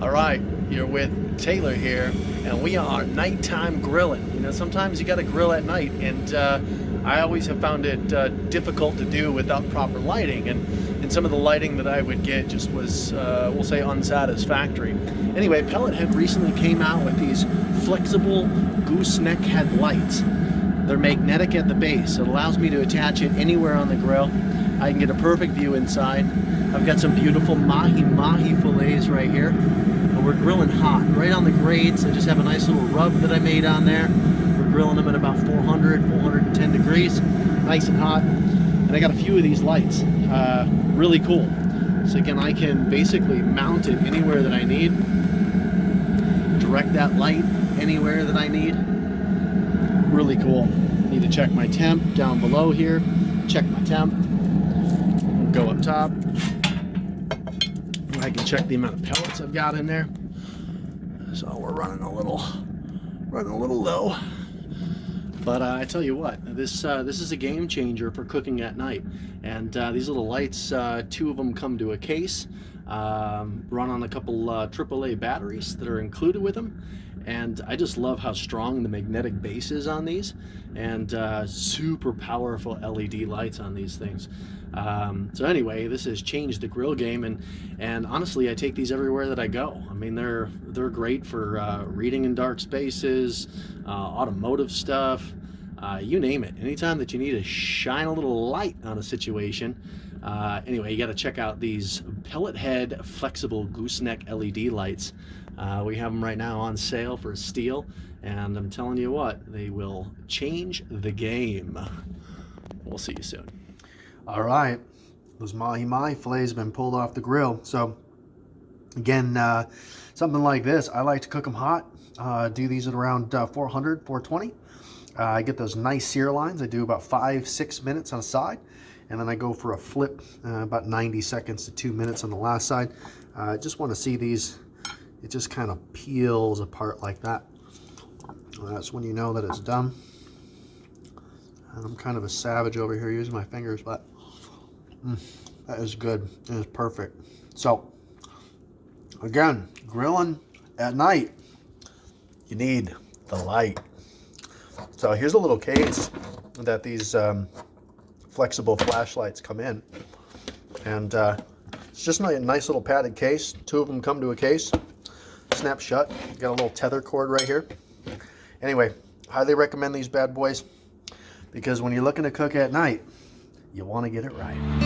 All right, you're with Taylor here, and we are nighttime grilling. You know, sometimes you got to grill at night, and I always have found it difficult to do without proper lighting, and some of the lighting that I would get just was, we'll say, unsatisfactory. Anyway, Pellethead recently came out with these flexible gooseneck head lights. They're magnetic at the base. It allows me to attach it anywhere on the grill. I can get a perfect view inside. I've got some beautiful mahi fillets right here. And we're grilling hot, right on the grades. I just have a nice little rub that I made on there. We're grilling them at about 410 degrees, nice and hot. And I got a few of these lights, really cool. So again, I can basically mount it anywhere that I need, direct that light anywhere that I need. Really cool. Need to check my temp down below here. Check my temp. Go up top. I can check the amount of pellets I've got in there. So we're running a little low. But I tell you what, this is a game changer for cooking at night. And these little lights, two of them come to a case, run on a couple AAA batteries that are included with them. And I just love how strong the magnetic base is on these, and super powerful LED lights on these things. So anyway, this has changed the grill game, and honestly, I take these everywhere that I go. I mean, they're great for reading in dark spaces, automotive stuff, you name it. Anytime that you need to shine a little light on a situation. Anyway, you got to check out these Pellethead flexible gooseneck LED lights. We have them right now on sale for a steal, and I'm telling you what, they will change the game. We'll see you soon. All right, those mahi fillets have been pulled off the grill. So again, something like this, I like to cook them hot. Do these at around 400, 420. I get those nice sear lines. I do about 5-6 minutes on a side, and then I go for a flip, about 90 seconds to 2 minutes on the last side. I just want to see these. It just kind of peels apart like that. That's when you know that it's done. And I'm kind of a savage over here using my fingers, but that is good. It is perfect. So, again, grilling at night, you need the light. So here's a little case that these flexible flashlights come in. And it's just a nice little padded case. Two of them come to a case. Snap shut. Got a little tether cord right here. Anyway, highly recommend these bad boys, because when you're looking to cook at night, you want to get it right.